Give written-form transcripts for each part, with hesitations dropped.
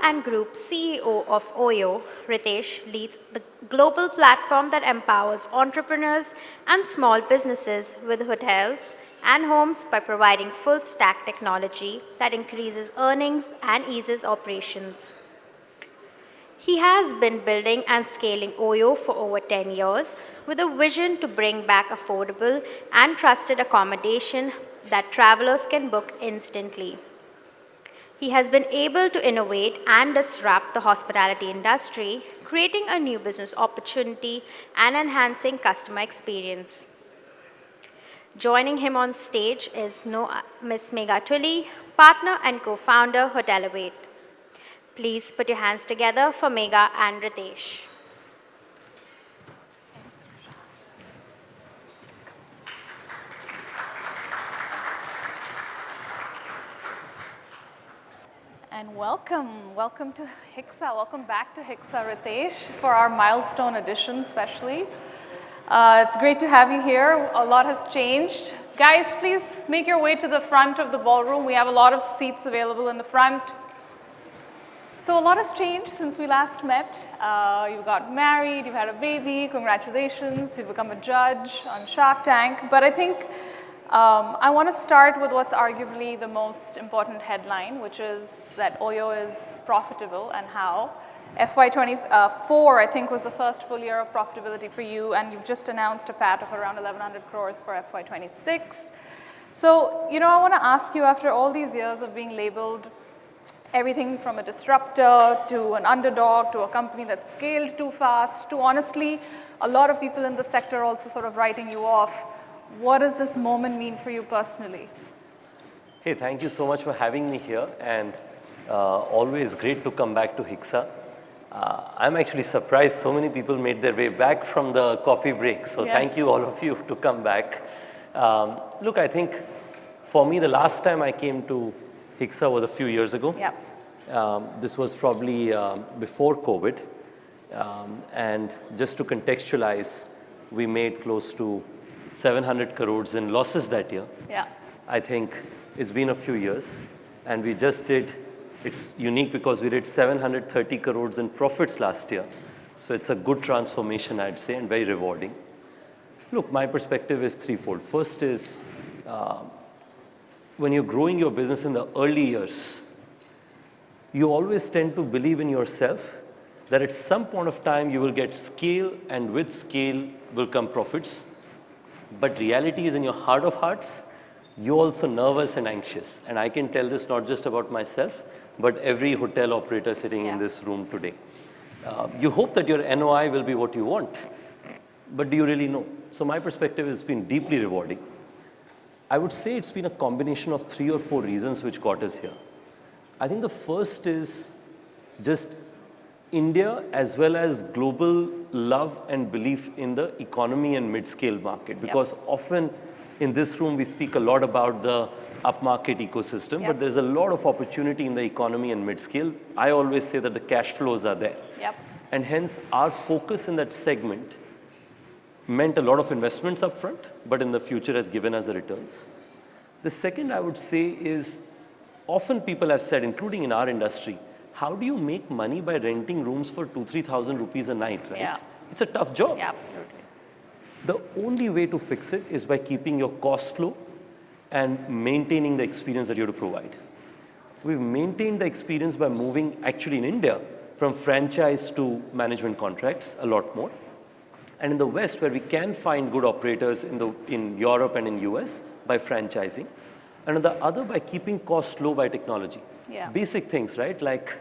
and Group CEO of OYO, Ritesh leads the global platform that empowers entrepreneurs and small businesses with hotels and homes by providing full stack technology that increases earnings and eases operations. He has been building and scaling OYO for over 10 years with a vision to bring back affordable and trusted accommodation that travelers can book instantly. He has been able to innovate and disrupt the hospitality industry, creating a new business opportunity and enhancing customer experience. Joining him on stage is Ms. Megha Tuli, partner and co-founder Hotelivate. Please put your hands together for Megha and Ritesh. And welcome to HICSA. Welcome back to HICSA, Ritesh, for our milestone edition especially. It's great to have you here. A lot has changed. Guys, please make your way to the front of the ballroom. We have a lot of seats available in the front. So a lot has changed since we last met. You got married, you've had a baby, congratulations, you've become a judge on Shark Tank. But I think I want to start with what's arguably the most important headline, which is that OYO is profitable and how. FY24, I think, was the first full year of profitability for you, and you've just announced a PAT of around 1,100 crores for FY26. So, I want to ask you, after all these years of being labeled everything from a disruptor to an underdog to a company that scaled too fast to, honestly, a lot of people in the sector also sort of writing you off, what does this moment mean for you personally? Hey, thank you so much for having me here, and always great to come back to HICSA. I'm actually surprised so many people made their way back from the coffee break, so Yes. Thank you all of you to come back. Look, I think for me the last time I came to HICSA was a few years ago. Yep. This was probably before COVID, and just to contextualize, we made close to 700 crores in losses that year. Yeah. I think it's been a few years, and we just did, it's unique because we did 730 crores in profits last year. So it's a good transformation, I'd say, and very rewarding. Look, my perspective is threefold. First is, when you're growing your business in the early years, you always tend to believe in yourself that at some point of time you will get scale, and with scale will come profits. But reality is, in your heart of hearts, you're also nervous and anxious. And I can tell this not just about myself, but every hotel operator sitting in this room today. You hope that your NOI will be what you want, but do you really know? So my perspective has been deeply rewarding. I would say it's been a combination of 3 or 4 reasons which got us here. I think the first is just India as well as global love and belief in the economy and mid-scale market, because often in this room we speak a lot about the upmarket ecosystem, but there's a lot of opportunity in the economy and mid-scale. I always say that the cash flows are there. Yep. And hence our focus in that segment meant a lot of investments up front, but in the future has given us the returns. The second I would say is, often people have said, including in our industry, how do you make money by renting rooms for 2,000-3,000 rupees a night, right? Yeah. It's a tough job. Yeah, absolutely. The only way to fix it is by keeping your costs low and maintaining the experience that you have to provide. We've maintained the experience by moving, actually in India, from franchise to management contracts a lot more. And in the West, where we can find good operators in Europe and in US, by franchising. And on the other, by keeping costs low by technology. Yeah. Basic things, right? Like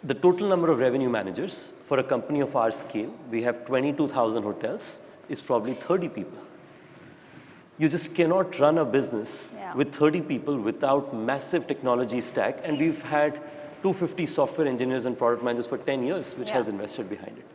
the total number of revenue managers for a company of our scale, we have 22,000 hotels, is probably 30 people. You just cannot run a business with 30 people without massive technology stack. And we've had 250 software engineers and product managers for 10 years, which has invested behind it.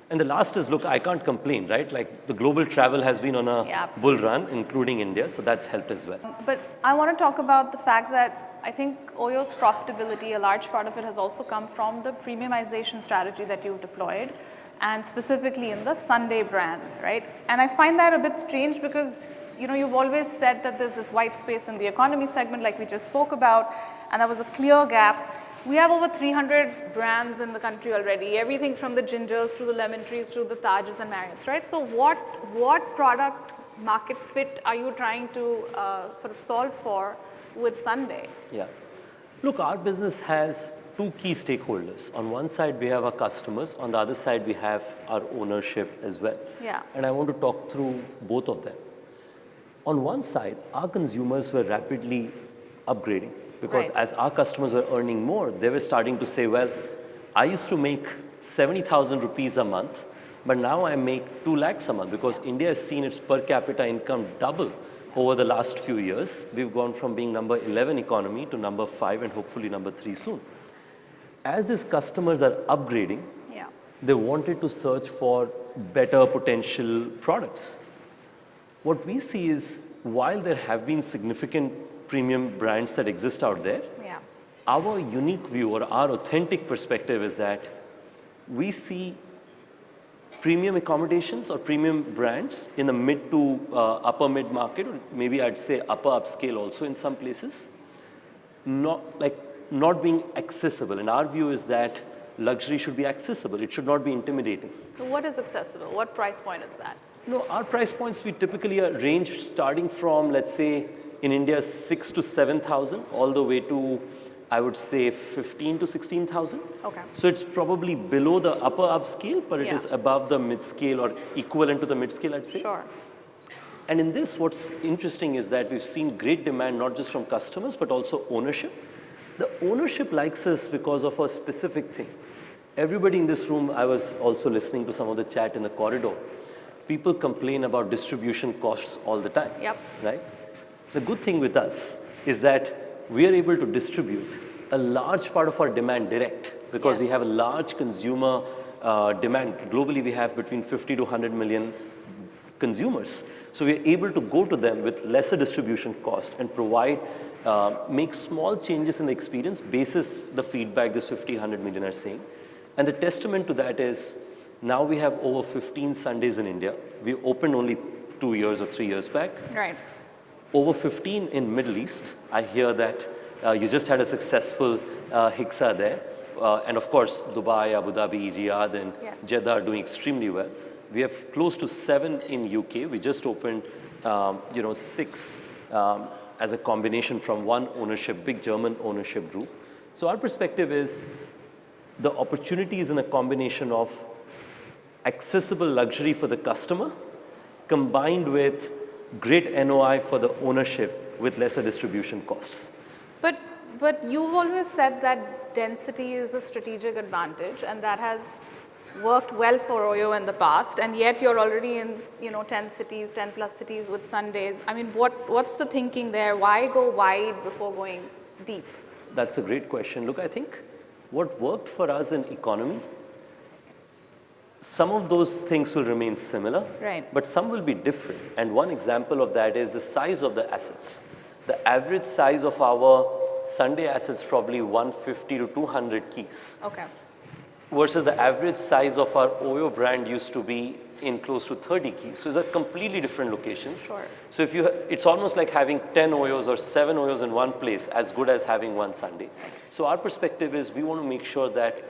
And the last is, look, I can't complain, right? Like the global travel has been on a bull run, including India, so that's helped as well. But I want to talk about the fact that I think OYO's profitability, a large part of it has also come from the premiumization strategy that you've deployed, and specifically in the Sunday brand, right? And I find that a bit strange because, you've always said that there's this white space in the economy segment like we just spoke about, and there was a clear gap. We have over 300 brands in the country already, everything from the Gingers to the Lemon Trees to the Tajes and Marriotts, right? So what product market fit are you trying to sort of solve for with Sunday? Yeah. Look, our business has two key stakeholders. On one side, we have our customers. On the other side, we have our ownership as well. Yeah. And I want to talk through both of them. On one side, our consumers were rapidly upgrading because Right. as our customers were earning more, they were starting to say, well, I used to make 70,000 rupees a month, but now I make 2 lakhs a month because India has seen its per capita income double over the last few years. We've gone from being number 11 economy to number 5 and hopefully number 3 soon. As these customers are upgrading, Yeah. they wanted to search for better potential products. What we see is while there have been significant premium brands that exist out there, Yeah. our unique view or our authentic perspective is that we see premium accommodations or premium brands in the mid to upper mid market, or maybe I'd say upper upscale also in some places, not being accessible. And our view is that luxury should be accessible. It should not be intimidating. So what is accessible? What price point is that? No, our price points, we typically range starting from, let's say, in India, 6 to 7,000, all the way to, I would say, 15 to 16,000. Okay. So it's probably below the upper upscale, but it Yeah. is above the mid-scale or equivalent to the mid-scale, I'd say. Sure. And in this, what's interesting is that we've seen great demand, not just from customers, but also ownership. The ownership likes us because of a specific thing. Everybody in this room, I was also listening to some of the chat in the corridor. People complain about distribution costs all the time, Yep. right? The good thing with us is that we are able to distribute a large part of our demand direct because we Yes. have a large consumer demand. Globally, we have between 50 to 100 million consumers. So we're able to go to them with lesser distribution cost and provide, make small changes in the experience basis the feedback this 50, 100 million are saying. And the testament to that is now we have over 15 Sundays in India. We opened only 2 years or 3 years back. Right. Over 15 in Middle East. I hear that you just had a successful HICSA there. And of course, Dubai, Abu Dhabi, Riyadh, and Yes. Jeddah are doing extremely well. We have close to 7 in UK. We just opened, 6 as a combination from one ownership, big German ownership group. So our perspective is the opportunity is in a combination of accessible luxury for the customer combined with great NOI for the ownership with lesser distribution costs. But you've always said that density is a strategic advantage, and that has worked well for Oyo in the past, and yet you're already in 10 cities, 10 plus cities with Sundays. I mean, what's the thinking there? Why go wide before going deep? That's a great question. Look, I think what worked for us in economy, some of those things will remain similar, Right. but some will be different. And one example of that is the size of the assets. The average size of our Sunday assets probably 150 to 200 keys, Okay. versus the average size of our Oyo brand used to be in close to 30 keys. So it's a completely different locations. Sure. So it's almost like having 10 Oyos or 7 Oyos in one place, as good as having one Sunday. So our perspective is we want to make sure that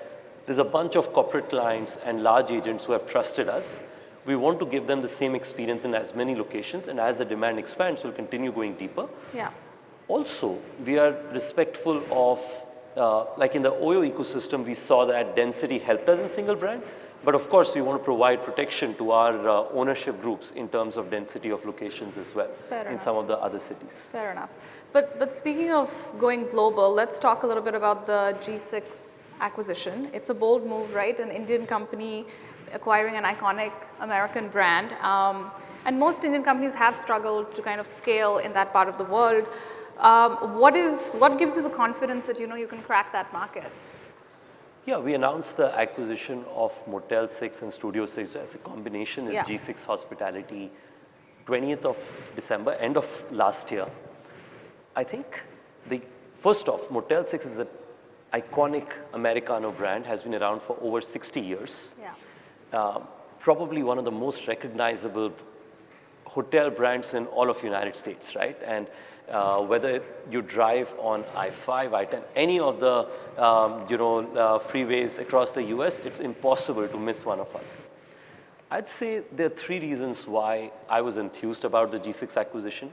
there's a bunch of corporate clients and large agents who have trusted us. We want to give them the same experience in as many locations, and as the demand expands, we'll continue going deeper. Yeah. Also, we are respectful of, like in the Oyo ecosystem, we saw that density helped us in single brand, but of course, we want to provide protection to our ownership groups in terms of density of locations as well Fair in enough. some of the other cities. Fair enough. But speaking of going global, let's talk a little bit about the G6 acquisition. It's a bold move, right? An Indian company acquiring an iconic American brand. And most Indian companies have struggled to kind of scale in that part of the world. What gives you the confidence that you can crack that market? Yeah, we announced the acquisition of Motel 6 and Studio 6 as a combination is Yeah. G6 Hospitality, 20th of December, end of last year. I think first off, Motel 6 is an iconic Americano brand, has been around for over 60 years. Yeah. Probably one of the most recognizable hotel brands in all of United States, right? And Whether you drive on I-5, I-10, any of the freeways across the US, it's impossible to miss one of us. I'd say there are three reasons why I was enthused about the G6 acquisition.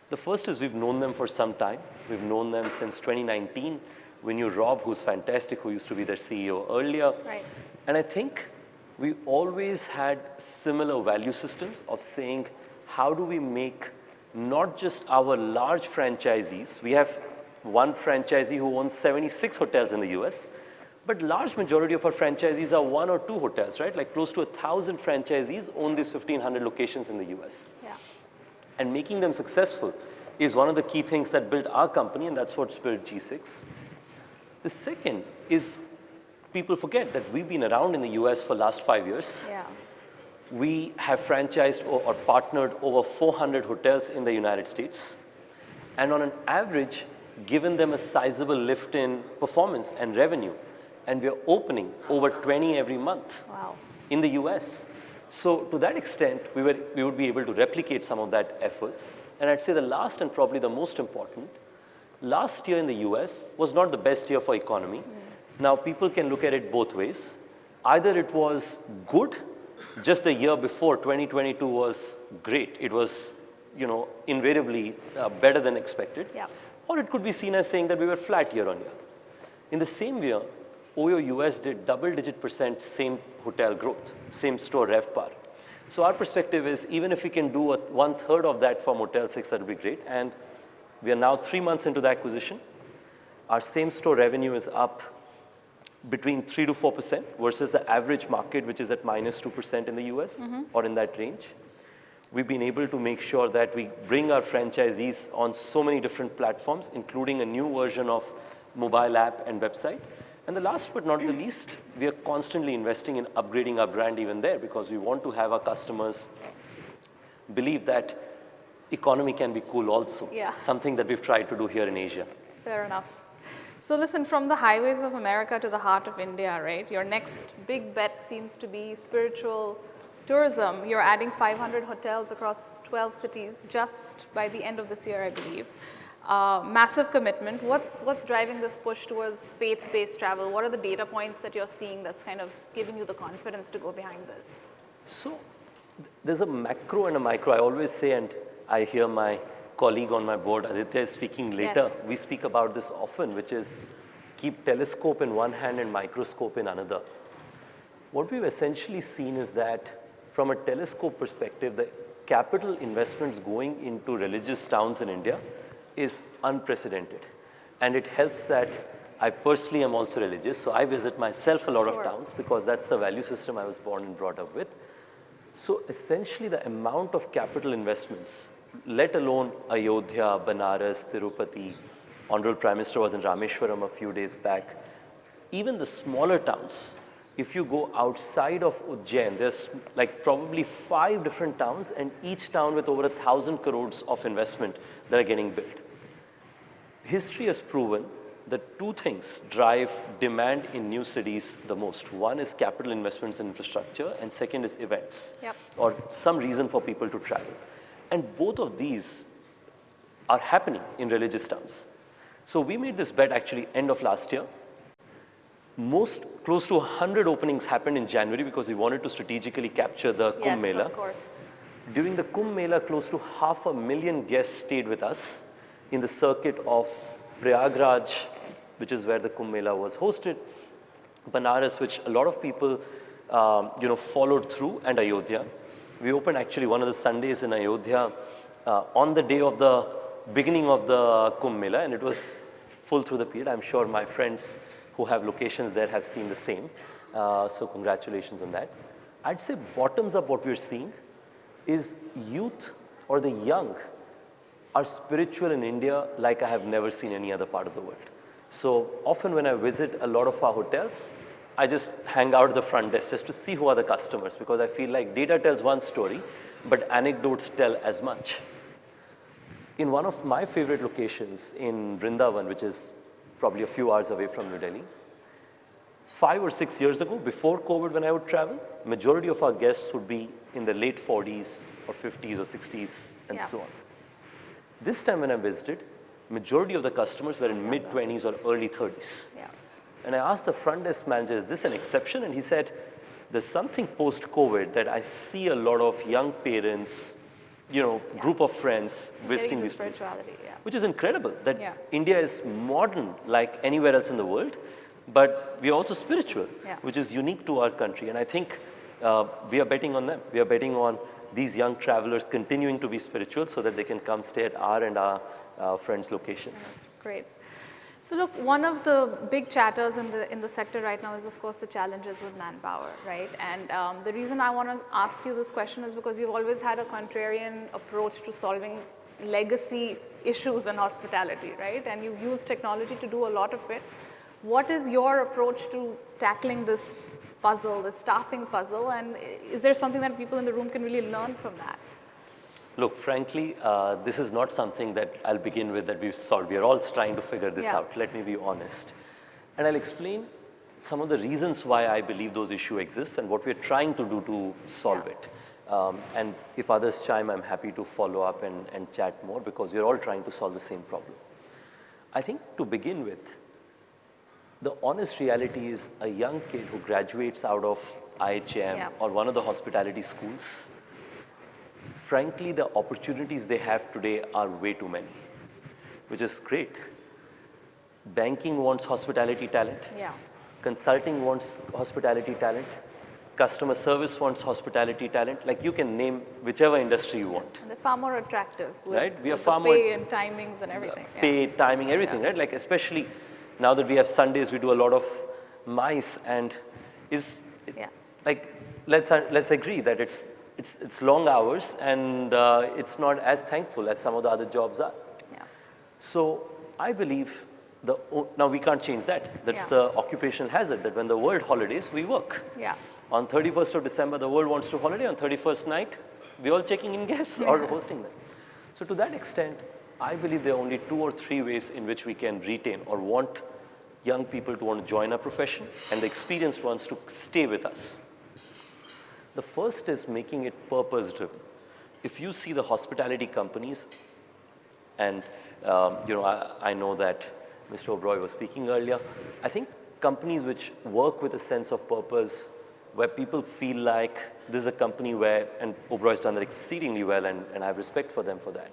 The first is we've known them for some time. We've known them since 2019. We knew Rob, who's fantastic, who used to be their CEO earlier. Right. And I think we always had similar value systems of saying, how do we make not just our large franchisees, we have one franchisee who owns 76 hotels in the US, but large majority of our franchisees are one or two hotels, right? Like close to 1,000 franchisees own these 1,500 locations in the US. Yeah. And making them successful is one of the key things that built our company, and that's what's built G6. The second is people forget that we've been around in the US for the last 5 years. Yeah. We have franchised or partnered over 400 hotels in the United States. And on an average, given them a sizable lift in performance and revenue. And we're opening over 20 every month. Wow. In the US. So to that extent, we would be able to replicate some of that efforts. And I'd say the last and probably the most important, last year in the US was not the best year for economy. Now people can look at it both ways. Either it was good, just the year before 2022 was great. It was, invariably better than expected. Yeah. Or it could be seen as saying that we were flat year on year. In the same year, OYO US did double-digit % same hotel growth, same store RevPAR. So our perspective is even if we can do 1/3 of that for Motel 6, that would be great. And we are now 3 months into the acquisition. Our same store revenue is up between 3 to 4% versus the average market, which is at -2% in the US or in that range. We've been able to make sure that we bring our franchisees on so many different platforms, including a new version of mobile app and website. And the last but not the least, we are constantly investing in upgrading our brand even there because we want to have our customers believe that economy can be cool also. Yeah. Something that we've tried to do here in Asia. Fair enough. So listen, from the highways of America to the heart of India, right? Your next big bet seems to be spiritual tourism. You're adding 500 hotels across 12 cities just by the end of this year, I believe. Massive commitment. What's driving this push towards faith-based travel? What are the data points that you're seeing that's kind of giving you the confidence to go behind this? So there's a macro and a micro. I always say, and I hear my colleague on my board, Aditya, is speaking later. Yes. We speak about this often, which is keep telescope in one hand and microscope in another. What we've essentially seen is that from a telescope perspective, the capital investments going into religious towns in India is unprecedented. And it helps that I personally am also religious, so I visit myself a lot of towns because that's the value system I was born and brought up with. So essentially the amount of capital investments, let alone Ayodhya, Banaras, Tirupati, Honorable Prime Minister was in Rameshwaram a few days back, even the smaller towns, if you go outside of Ujjain, there's like probably 5 different towns and each town with over 1,000 crores of investment that are getting built. History has proven that 2 things drive demand in new cities the most. One is capital investments in infrastructure and second is events or some reason for people to travel. And both of these are happening in religious towns. So we made this bet actually end of last year. Close to 100 openings happened in January because we wanted to strategically capture the Kumbh Mela. Yes, of course. During the Kumbh Mela, close to 500,000 guests stayed with us in the circuit of Prayagraj, which is where the Kumbh Mela was hosted, Banaras, which a lot of people followed through, and Ayodhya. We opened actually one of the Sundays in Ayodhya on the day of the beginning of the Kumbh Mela, and it was full through the period. I'm sure my friends who have locations there have seen the same. So congratulations on that. I'd say bottoms up what we're seeing is youth or the young are spiritual in India like I have never seen any other part of the world. So often when I visit a lot of our hotels, I just hang out at the front desk just to see who are the customers because I feel like data tells one story, but anecdotes tell as much. In one of my favorite locations in Vrindavan, which is probably a few hours away from New Delhi, 5 or 6 years ago, before COVID when I would travel, majority of our guests would be in the late 40s or 50s or 60s and so on. This time when I visited, majority of the customers were in mid-20s or early 30s. Yeah. And I asked the front desk manager, is this an exception? And he said, there's something post-COVID that I see a lot of young parents, group of friends visiting Getting into these places. spirituality, yeah. Which is incredible that Yeah. India is modern like anywhere else in the world, but we are also spiritual, Yeah. which is unique to our country. And I think we are betting on them. We are betting on these young travelers continuing to be spiritual so that they can come stay at our and our friends' locations. Great. So look, one of the big chatters in the sector right now is, of course, the challenges with manpower, right? And the reason I want to ask you this question is because you've always had a contrarian approach to solving legacy issues in hospitality, right? And you've used technology to do a lot of it. What is your approach to tackling this puzzle, this staffing puzzle? And is there something that people in the room can really learn from that? Look, frankly, this is not something that I'll begin with that we've solved. We are all trying to figure this out. Let me be honest. And I'll explain some of the reasons why I believe those issues exist and what we're trying to do to solve it. And if others chime, I'm happy to follow up and chat more because we're all trying to solve the same problem. I think to begin with, the honest reality is a young kid who graduates out of IHM or one of the hospitality schools, frankly, the opportunities they have today are way too many, which is great. Banking wants hospitality talent. Yeah. Consulting wants hospitality talent. Customer service wants hospitality talent. Like you can name whichever industry you want. And they're far more attractive with, right? We are with far the more pay and timings and everything. Pay, timing, everything, right? Like especially now that we have Sundays, we do a lot of MICE and like let's agree that it's long hours and it's not as thankful as some of the other jobs are. Yeah. So I believe now we can't change that. That's the occupational hazard that when the world holidays, we work. Yeah. On 31st of December, the world wants to holiday. On 31st night, we're all checking in guests or hosting them. So to that extent, I believe there are only 2 or 3 ways in which we can retain or want young people to want to join our profession and the experienced ones to stay with us. The first is making it purpose-driven. If you see the hospitality companies, and I know that Mr. Oberoi was speaking earlier, I think companies which work with a sense of purpose, where people feel like this is a company where, and Oberoi's done that exceedingly well, and I have respect for them for that,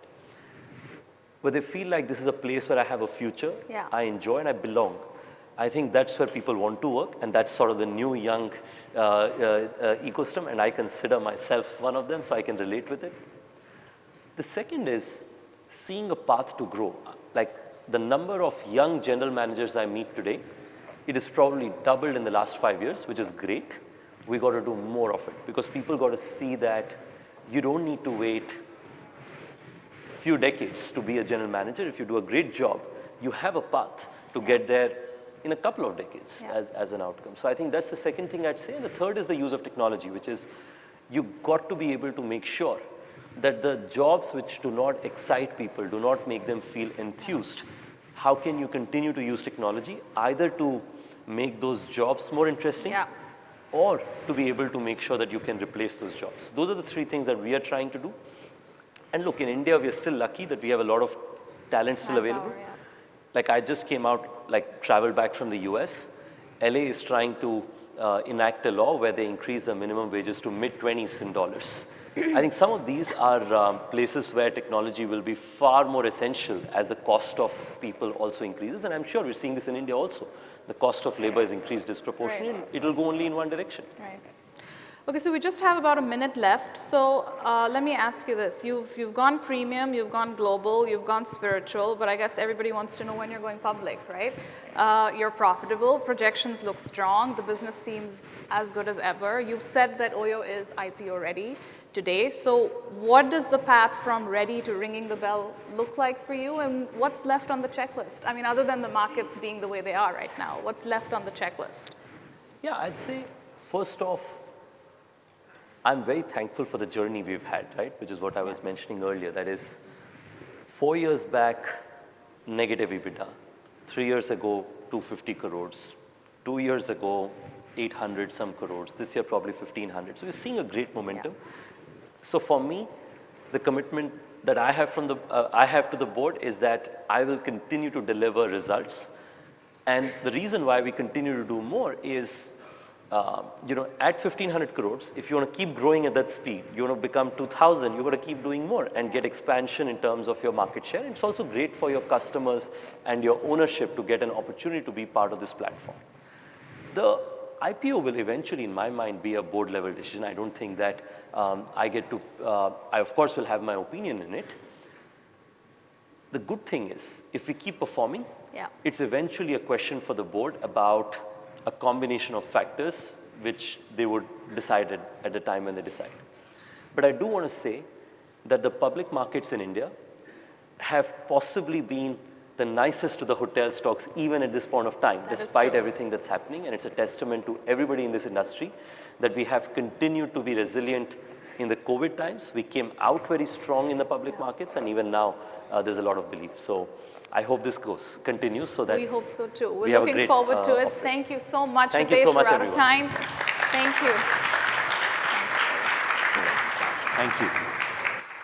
where they feel like this is a place where I have a future, I enjoy and I belong. I think that's where people want to work, and that's sort of the new young ecosystem, and I consider myself one of them, so I can relate with it. The second is seeing a path to grow. Like the number of young general managers I meet today, it is probably doubled in the last 5 years, which is great. We got to do more of it because people got to see that you don't need to wait a few decades to be a general manager. If you do a great job, you have a path to get there in a couple of decades as an outcome. So I think that's the second thing I'd say. And the third is the use of technology, which is you got to be able to make sure that the jobs which do not excite people, do not make them feel enthused, how can you continue to use technology either to make those jobs more interesting or to be able to make sure that you can replace those jobs. Those are the 3 things that we are trying to do. And look, in India, we are still lucky that we have a lot of talent still available. Like I just came out, like traveled back from the US. LA is trying to enact a law where they increase the minimum wages to mid-20s in dollars. I think some of these are places where technology will be far more essential as the cost of people also increases. And I'm sure we're seeing this in India also. The cost of labor is increased disproportionately. It will go only in one direction. Right. Okay, so we just have about a minute left. So let me ask you this. You've gone premium, you've gone global, you've gone spiritual, but I guess everybody wants to know when you're going public, right? You're profitable, projections look strong, the business seems as good as ever. You've said that Oyo is IPO ready today. So what does the path from ready to ringing the bell look like for you, and what's left on the checklist? I mean, other than the markets being the way they are right now, what's left on the checklist? Yeah, I'd say first off, I'm very thankful for the journey we've had, right? Which is what I was mentioning earlier. That is 4 years back, negative EBITDA. 3 years ago, 250 crores. 2 years ago, 800 some crores. This year, probably 1,500. So we're seeing a great momentum. So for me, the commitment that I have I have to the board is that I will continue to deliver results. And the reason why we continue to do more is, at 1,500 crores, if you want to keep growing at that speed, you want to become 2,000, you got to keep doing more and get expansion in terms of your market share. It's also great for your customers and your ownership to get an opportunity to be part of this platform. The IPO will eventually, in my mind, be a board level decision. I don't think that I of course will have my opinion in it. The good thing is, if we keep performing, it's eventually a question for the board about a combination of factors which they would decide at the time when they decide. But I do want to say that the public markets in India have possibly been the nicest to the hotel stocks even at this point of time, despite everything that's happening. And it's a testament to everybody in this industry that we have continued to be resilient in the COVID times. We came out very strong in the public markets, and even now there's a lot of belief. So I hope this continues so that we hope so too. We're looking forward to it. Thank you so much. Thank you so much, everyone. We're out of time. Thank you. Thank you.